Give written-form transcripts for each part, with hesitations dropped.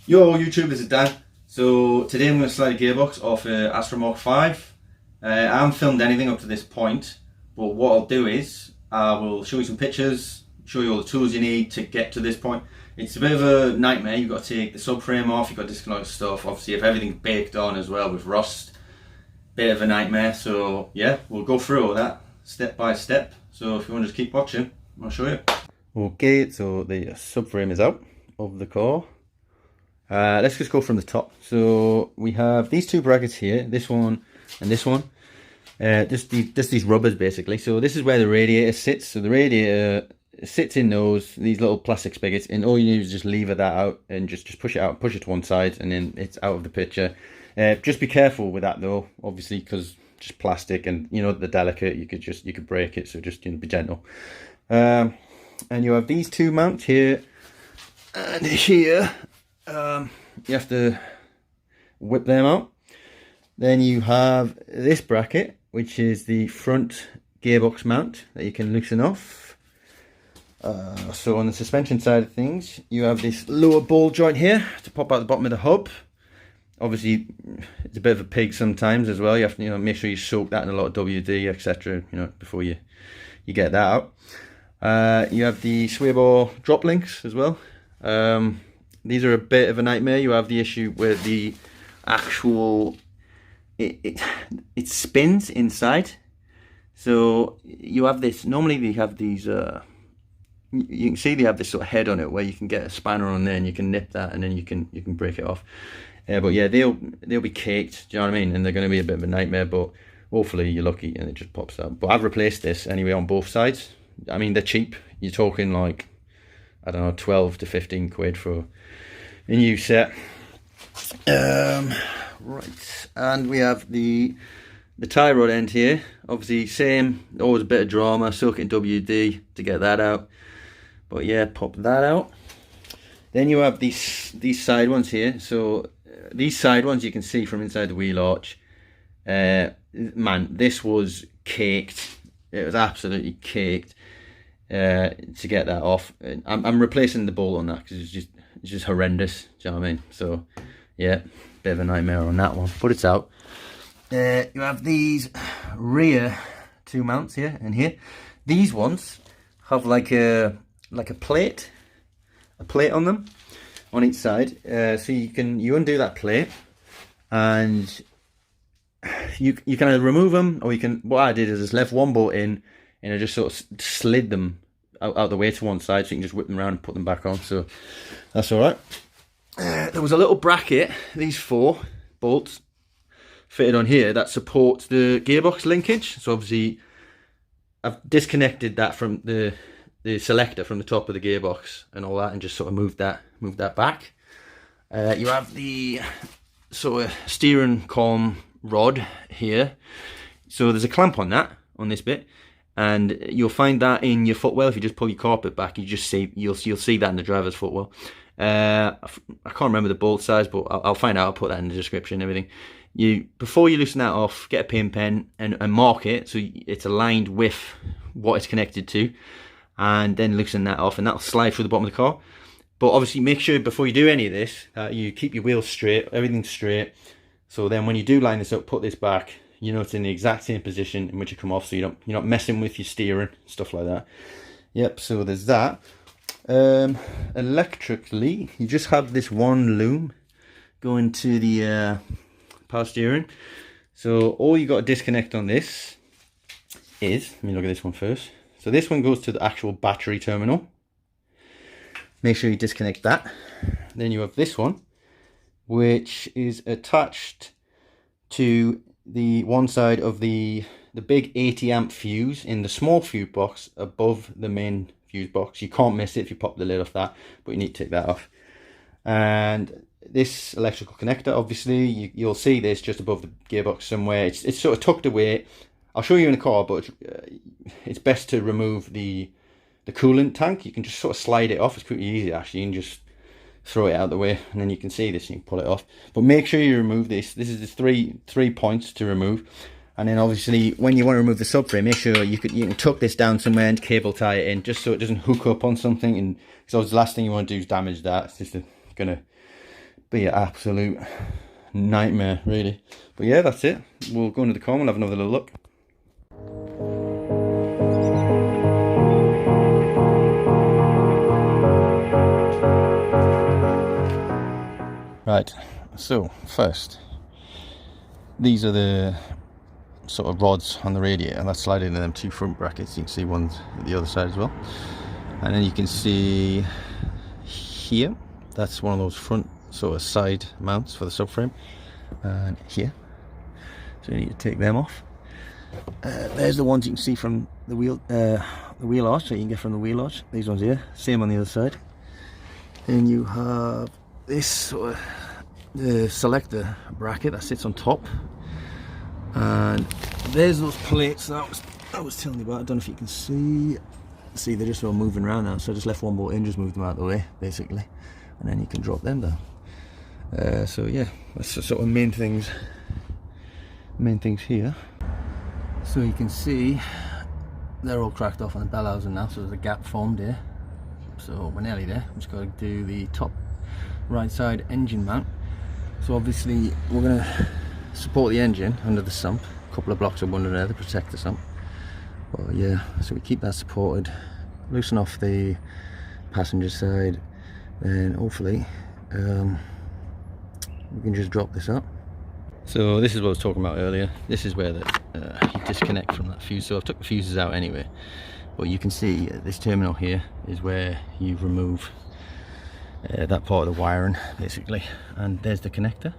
Yo YouTube, this is Dan. So today I'm going to slide a gearbox off Astra Mark 5. I haven't filmed anything up to this point, but what I'll do is I will show you some pictures, show you all the tools you need to get to this point. It's a bit of a nightmare. You've got to take the subframe off, you've got to disconnect stuff. Obviously if everything's baked on as well with rust, bit of a nightmare. So yeah, we'll go through all that step by step. So if you want to just keep watching, I'll show you. Okay, so the subframe is out of the car. Let's just go from the top. So we have these two brackets here, this one and this one. Just these rubbers basically. So this is where the radiator sits. So the radiator sits in these little plastic spigots, and all you do is just lever that out and just push it out, push it to one side, and then it's out of the picture. Just be careful with that though, obviously, because just plastic, and you know they're delicate. You could break it, so just be gentle. And you have these two mounts here and here. You have to whip them out. Then you have this bracket, which is the front gearbox mount that you can loosen off. So on the suspension side of things, you have this lower ball joint here to pop out the bottom of the hub. Obviously, it's a bit of a pig sometimes as well. You have to make sure you soak that in a lot of WD, etc. Before you get that out. You have the sway bar drop links as well. These are a bit of a nightmare. You have the issue where the actual it spins inside. So you have this. Normally they have these. You can see they have this sort of head on it where you can get a spanner on there and you can nip that, and then you can break it off. But yeah, they'll be caked. Do you know what I mean? And they're going to be a bit of a nightmare. But hopefully you're lucky and it just pops out. But I've replaced this anyway on both sides. I mean, they're cheap. You're talking like, I don't know, 12 to 15 quid for a new set. Right, and we have the tie rod end here. Obviously same, always a bit of drama, soak it in WD to get that out. But yeah, pop that out. Then you have these side ones here. So these side ones you can see from inside the wheel arch. Man, this was caked. It was absolutely caked. To get that off. I'm replacing the bolt on that because it's just horrendous. Do you know what I mean? So yeah, bit of a nightmare on that one, but it's out. You have these rear two mounts here and here. These ones have like a plate on them on each side. So you undo that plate, and you can either remove them, or you can. What I did is just left one bolt in, and I just sort of slid them out the way to one side, so you can just whip them around and put them back on. So that's all right. There was a little bracket, these 4 bolts fitted on here, that supports the gearbox linkage. So obviously I've disconnected that from the selector from the top of the gearbox and all that, and just sort of moved that back. You have the sort of steering column rod here. So there's a clamp on that, on this bit, and you'll find that in your footwell. If you just pull your carpet back, you'll see that in the driver's footwell. I can't remember the bolt size, but I'll find out. I'll put that in the description and everything. Before you loosen that off, get a pin pen and mark it so it's aligned with what it's connected to, and then loosen that off, and that'll slide through the bottom of the car. But obviously make sure before you do any of this that you keep your wheels straight, everything straight, so then when you do line this up, put this back, it's in the exact same position in which you come off, so you're not messing with your steering, stuff like that. Yep, so there's that. Electrically, you just have this one loom going to the power steering. So all you got to disconnect on this is, let me look at this one first. So this one goes to the actual battery terminal. Make sure you disconnect that. Then you have this one, which is attached to the one side of the big 80 amp fuse in the small fuse box above the main fuse box. You can't miss it if you pop the lid off that, but you need to take that off. And this electrical connector, obviously you'll see this just above the gearbox somewhere. It's sort of tucked away. I'll show you in the car, but it's best to remove the coolant tank. You can just sort of slide it off. It's pretty easy actually. You can just throw it out the way, and then you can see this and you can pull it off. But make sure you remove this. This is the three points to remove. And then obviously when you want to remove the subframe, make sure you can tuck this down somewhere and cable tie it in, just so it doesn't hook up on something. And because the last thing you want to do is damage that. It's just gonna be an absolute nightmare, really. But yeah, that's it. We'll go into the car and we'll have another little look. Right, so first, these are the sort of rods on the radiator, and that's sliding into them two front brackets. You can see one's at the other side as well, and then you can see here, that's one of those front sort of side mounts for the subframe, and here, so you need to take them off. There's the ones you can see from the wheel arch, so you can get from the wheel arch. These ones here, same on the other side. Then you have this sort of the selector bracket that sits on top, and there's those plates that I was telling you about. I don't know if you can see they're just all moving around now, so I just left one bolt in, just moved them out of the way basically, and then you can drop them down. So yeah, that's the sort of main things here. So you can see they're all cracked off on the bell housing now, so there's a gap formed here. So we're nearly there. I'm just going to do the top right side engine mount. So obviously we're going to support the engine under the sump, a couple of blocks of wood under there to protect the sump. But yeah, so we keep that supported, loosen off the passenger side, and hopefully we can just drop this up. So this is what I was talking about earlier. This is where you disconnect from that fuse. So I've took the fuses out anyway, but you can see this terminal here is where you remove that part of the wiring basically, and there's the connector,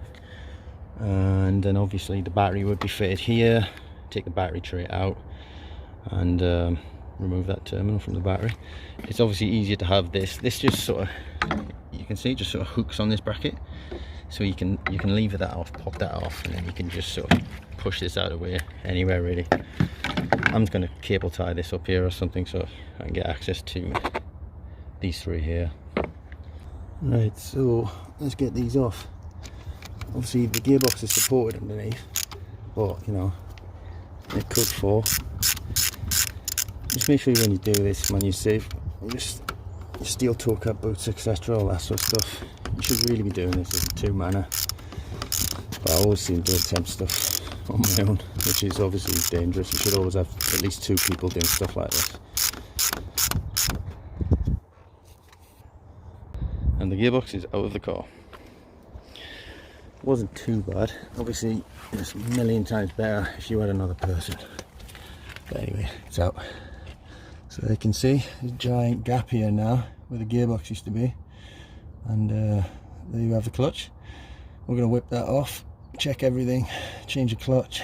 and then obviously the battery would be fitted here. Take the battery tray out and remove that terminal from the battery. It's obviously easier to have this just sort of, you can see, just sort of hooks on this bracket, so you can lever that off, pop that off, and then you can just sort of push this out of the way anywhere really. I'm just going to cable tie this up here or something so I can get access to these three here. Right, so let's get these off. Obviously the gearbox is supported underneath, but you know, it could fall. Just make sure when you do this, man, you're safe. Just your steel toe cap boots, etc., all that sort of stuff. You should really be doing this as a two-manner, but I always seem to attempt stuff on my own, which is obviously dangerous. You should always have at least two people doing stuff like this. And the gearbox is out of the car. Wasn't too bad. Obviously it's a million times better if you had another person, but anyway, it's out. So you can see there's a giant gap here now where the gearbox used to be, and there you have the clutch. We're going to whip that off, check everything, change the clutch.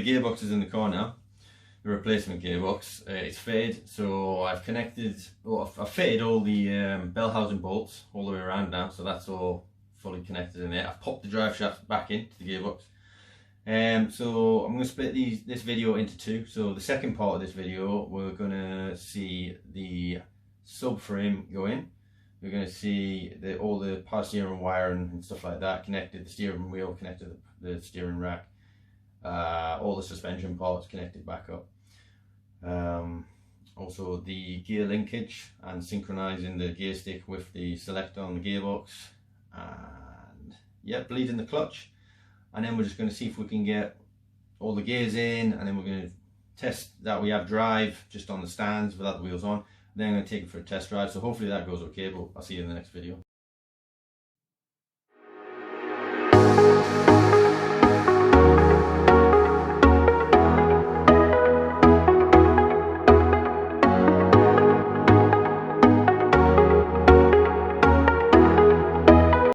gearbox is in the car now, the replacement gearbox. It's fitted, so I've connected, I've fitted all the bell housing bolts all the way around now, so that's all fully connected in there. I've popped the drive shaft back into the gearbox. So I'm going to split this video into two. So the second part of this video, we're going to see the subframe go in. We're going to see all the power steering wiring and stuff like that connected, the steering wheel connected to the steering rack, all the suspension parts connected back up. Also the gear linkage and synchronizing the gear stick with the selector on the gearbox, and yeah, bleeding the clutch. And then we're just going to see if we can get all the gears in, and then we're going to test that we have drive just on the stands without the wheels on. Then I'm going to take it for a test drive, so hopefully that goes okay, but I'll see you in the next video.